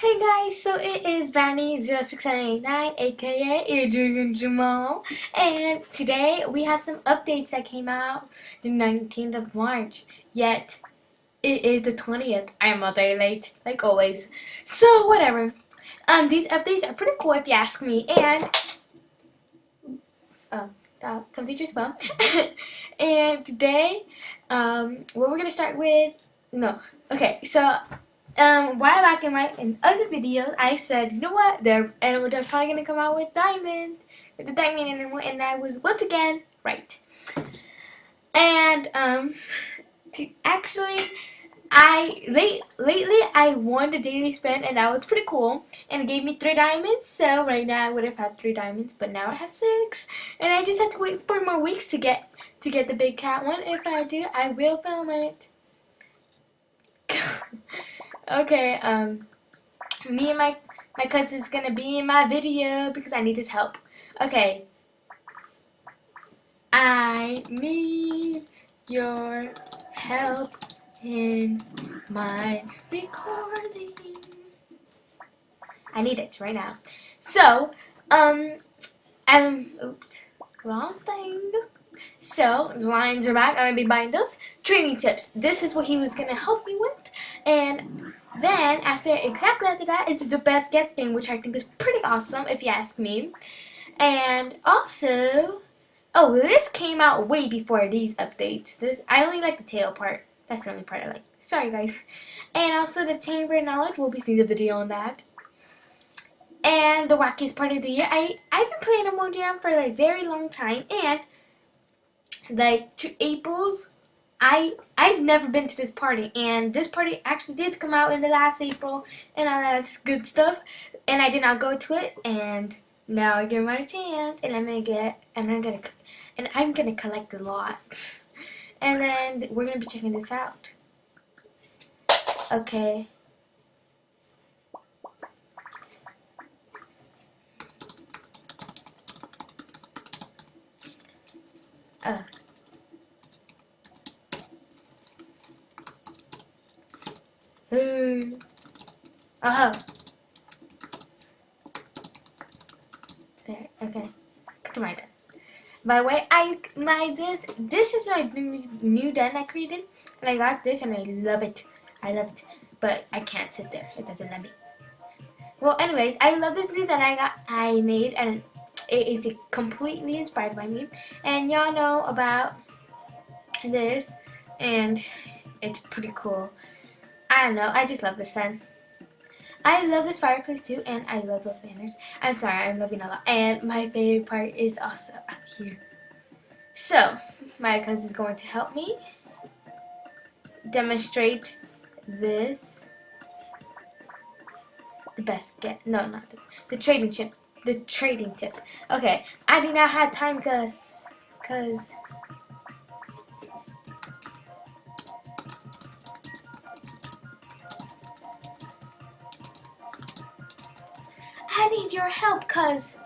Hey guys, so it is Brownie06789 aka Adrian Jamal, and today we have some updates that came out the 19th of March, yet it is the 20th. I am a day late, like always. So whatever. These updates are pretty cool if you ask me, and something just bumped. And today, what we're gonna start with, no, okay, so while back in other videos, I said, you know what, they're probably gonna come out with the diamond animal, and I was once again right. And actually, lately I won the daily spin, and that was pretty cool, and it gave me 3 diamonds. So right now I would have had 3 diamonds, but now I have 6, and I just had to wait 4 more weeks to get the big cat one. If I do, I will film it. Okay, me and my cousin's gonna be in my video because I need his help. Okay, I need your help in my recording. I need it right now. So, oops, wrong thing. So, the lines are back. I'm going to be buying those. Training tips. This is what he was going to help me with. And then, exactly after that, it's the best guess game, which I think is pretty awesome, if you ask me. And also, oh, this came out way before these updates. I only like the tail part. That's the only part I like. Sorry, guys. And also, the Chamber of Knowledge. We'll be seeing the video on that. And the wackiest part of the year. I've been playing Emoji Jam for a very long time, and like to April's, I've never been to this party, and this party actually did come out in the last April, and all that good stuff, and I did not go to it, and now I get my chance, and I'm gonna collect a lot, and then we're gonna be checking this out. Okay. Oh. There. Okay. Come to my den. By the way, this is my new den I created, and I got this, and I love it. I love it, but I can't sit there. It doesn't let me. Well, anyways, I love this new den I made, and it is completely inspired by me. And y'all know about this, and it's pretty cool. I don't know. I just love this den. I love this fireplace too, and I love those banners. I'm sorry, I'm loving a lot. And my favorite part is also out here. So, my cousin is going to help me demonstrate this. The best get. No, not the trading tip. The trading tip. Okay, I do not have time because I need your help, cuz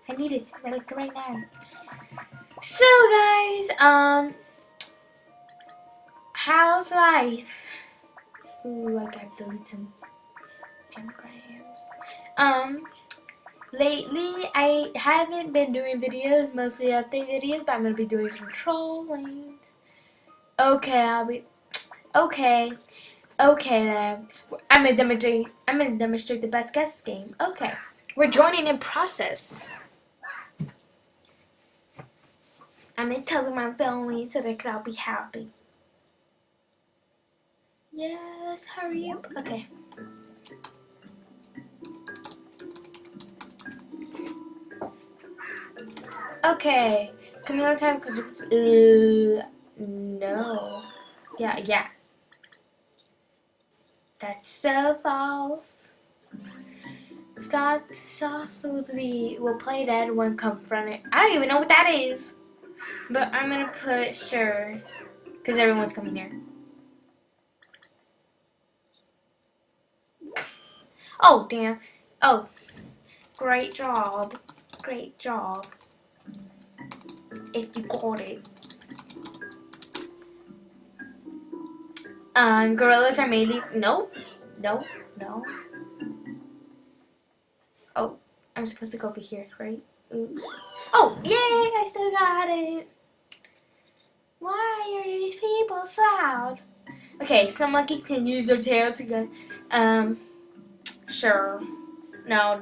I need it right now. So guys, how's life? Ooh, I gotta delete some grams. Lately I haven't been doing videos, mostly update videos, but I'm gonna be doing some trolling. Okay, Okay then. I'm gonna demonstrate the best guess game. Okay. We're joining in process. I'm gonna tell them I'm filming so they can all be happy. Yes, hurry up. Okay. Okay. Camilla time no. Yeah. That's so false. We will play that when confronted. I don't even know what that is. But I'm gonna put sure. Because everyone's coming here. Oh, damn. Oh. Great job. Great job. If you got it. Gorillas are mainly... No. No. Oh, I'm supposed to go over here, right? Oops. Oh, yay! I still got it. Why are these people loud? Okay, so monkey can use their tail to go. Sure. No.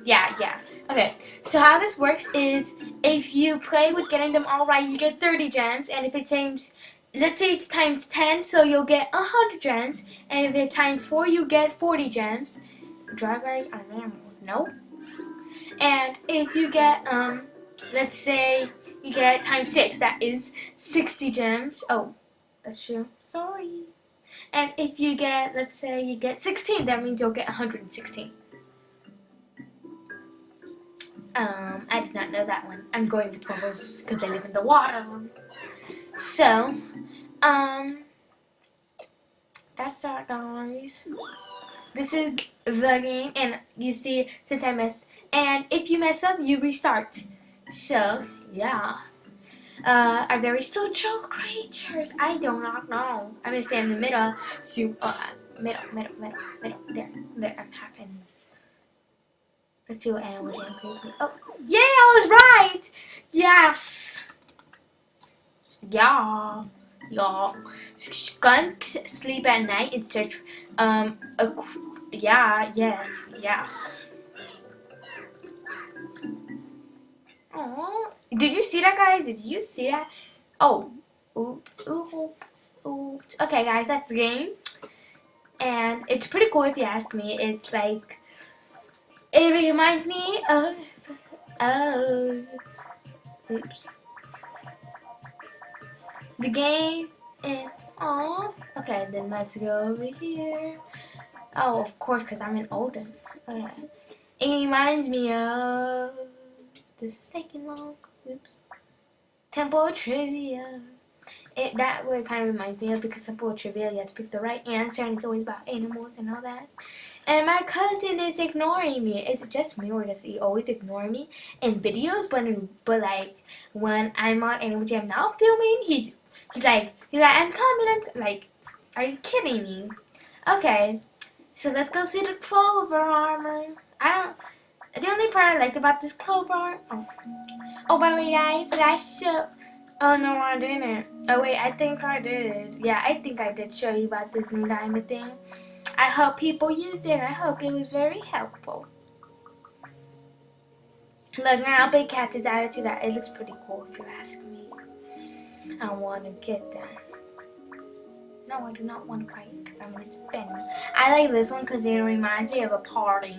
Yeah. Okay, so how this works is if you play with getting them all right, you get 30 gems, and if it times, let's say it's times 10, so you'll get 100 gems, and if it's times 4, you get 40 gems. Dragons are mammals. No. And if you get, let's say you get times 6, that is 60 gems. Oh, that's true. Sorry. And if you get, let's say you get 16, that means you'll get 116. I did not know that one. I'm going with bubbles because they live in the water. So, that's that, guys. This is the game, and you see, since I messed, and if you mess up, you restart. So, yeah. Are there social creatures? I do not know. I'm gonna stand in the middle. So, middle. There, I'm happening. Let's see what animal jam creates. Oh, yeah, I was right! Yes! Yeah. Skunks sleep at night and search, yes. Aww. Did you see that, guys? Did you see that? Oh. Oops. Okay, guys, that's the game. And it's pretty cool if you ask me. It's like, it reminds me of, oops. The game, and, aw. Okay, then let's go over here. Oh, of course, because I'm in Olden. Okay. It reminds me of, this is taking long. Oops. Temple Trivia. That way kind of reminds me of, because Temple Trivia, you have to pick the right answer, and it's always about animals and all that. And my cousin is ignoring me. Is it just me, or does he always ignore me in videos? But like when I'm on Animal Jam not filming, he's like I'm coming. I'm like, are you kidding me? Okay, so let's go see the clover armor. The only part I liked about this clover armor. Oh, by the way, guys, did I show? Oh no, I didn't. Oh wait, I think I did. Yeah, I think I did show you about this new diamond thing. I hope people used it. I hope it was very helpful. Look, now Big Cat is added to that. It looks pretty cool if you ask me. I want to get that. No, I do not want to fight because I'm going to spin. I like this one because it reminds me of a party.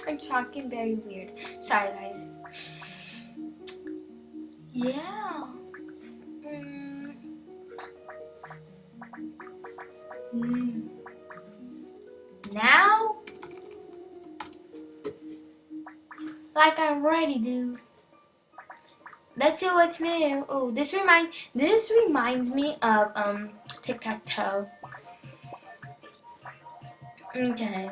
I'm talking very weird. Sorry, guys. Yeah. Now? Like I'm ready, dude. Let's see what's new. Oh, this reminds me of tic-tac-toe. Okay.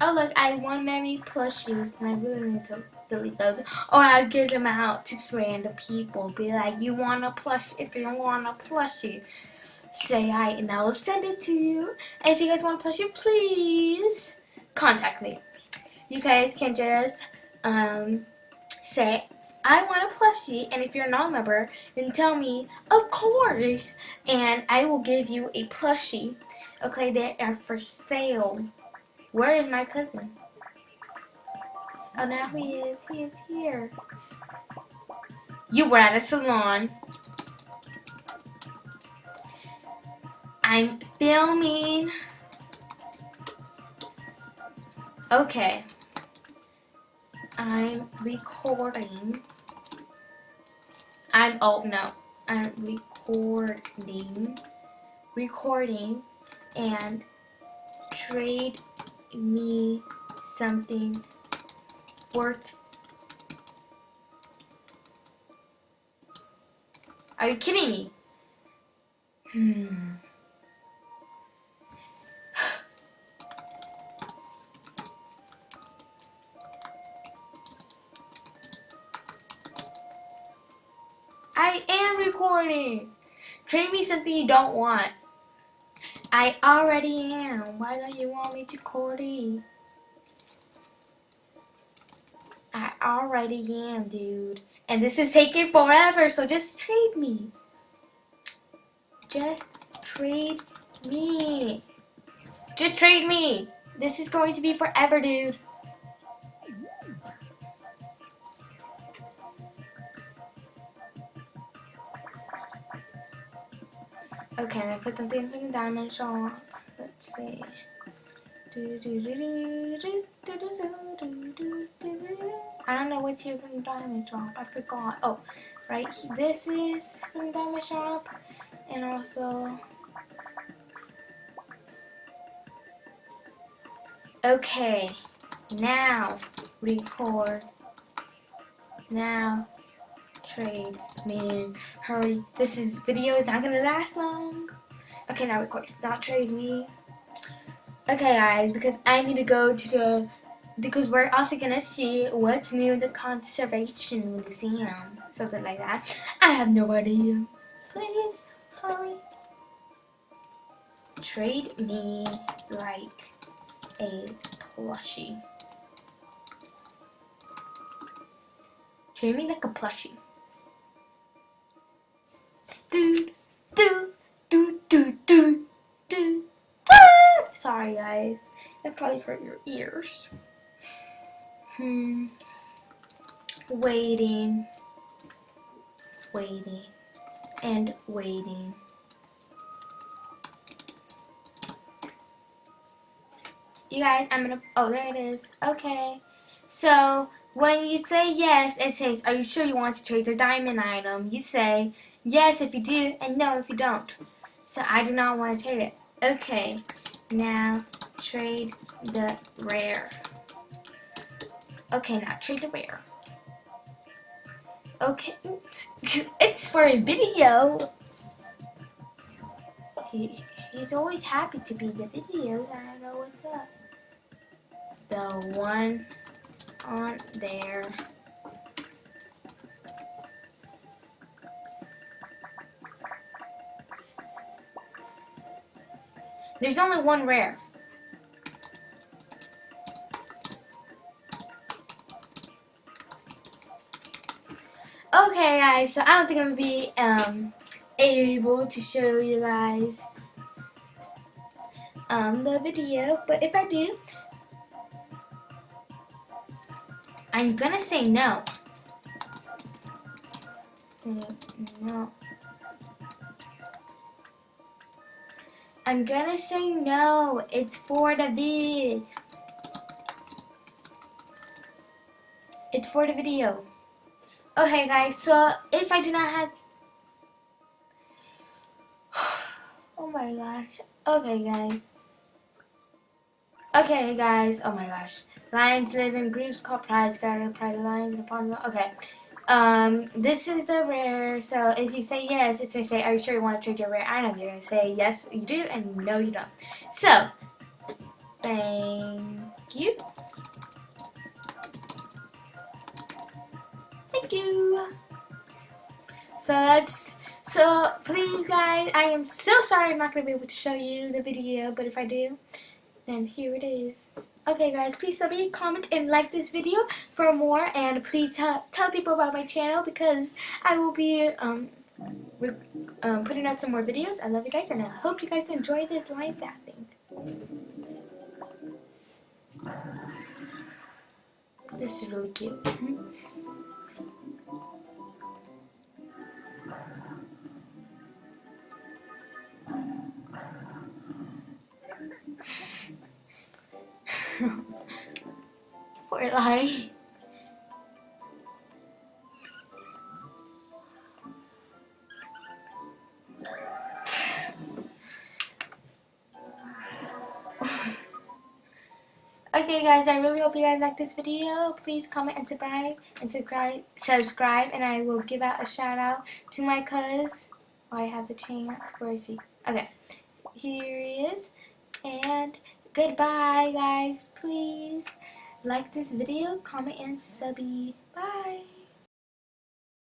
Oh look, I won many plushies, and I really need to delete those, or I'll give them out to random people. Be like, you want a plushie? If you want a plushie, say hi, and I will send it to you. And if you guys want a plushie, please contact me. You guys can just say, I want a plushie, and if you're a non-member, then tell me, of course, and I will give you a plushie. Okay, they are for sale. Where is my cousin? Oh, now he is. He is here. You were at a salon. I'm filming. Okay. I'm recording. I'm recording and trade me something worth. Are you kidding me? I am recording. Trade me something you don't want. I already am. Why don't you want me to Cordy? I already am, dude. And this is taking forever, so just trade me. Just trade me. Just trade me. This is going to be forever, dude. Okay, I'm gonna put something from the diamond shop. Let's see. I don't know what's here from the diamond shop. I forgot. Oh, right. This is from the diamond shop, and also. Okay, now record. Now trade me. Hurry. This video is not gonna last long. Okay, now record. Now trade me. Okay, guys, because I need to go to because we're also gonna see what's new in the conservation museum, something like that. I have no idea. Please hurry. Trade me like a plushie. Trade me like a plushie. Dude, dude, dude, dude, dude, dude. Sorry, guys. That probably hurt your ears. Waiting, waiting, and waiting. You guys, I'm gonna. Oh, there it is. Okay. So when you say yes, it says, "Are you sure you want to trade your diamond item?" You say yes if you do, and no if you don't. So I do not want to trade it. Okay. Now trade the rare. Okay, now trade the rare. Okay, it's for a video. He's always happy to be in the videos. I don't know what's up. The one on there. There's only one rare. Okay, guys, so I don't think I'm gonna be able to show you guys the video, but if I do, I'm gonna say no. Say no. I'm gonna say no. It's for the vid. It's for the video. Okay, guys, so if I do not have... Oh my gosh. Okay, guys. Okay, guys. Oh my gosh. Lions live in groups called prides, guarded pride of lions and upon them. Okay. This is the rare. So if you say yes, it's gonna say, "Are you sure you want to trade your rare item?" You're gonna say yes, you do, and no, you don't. So, thank you. Thank you. So please, guys, I am so sorry I'm not gonna be able to show you the video, but if I do, then here it is. Okay, guys, please subscribe, comment, and like this video for more, and please tell people about my channel because I will be putting out some more videos. I love you guys, and I hope you guys enjoy this line thing. This is really cute. Poor lie. Okay, guys, I really hope you guys like this video. Please comment and subscribe, and I will give out a shout out to my cuz. I have the chance. Where is he? Okay, here he is. And goodbye, guys. Please like this video, comment, and subby. Bye.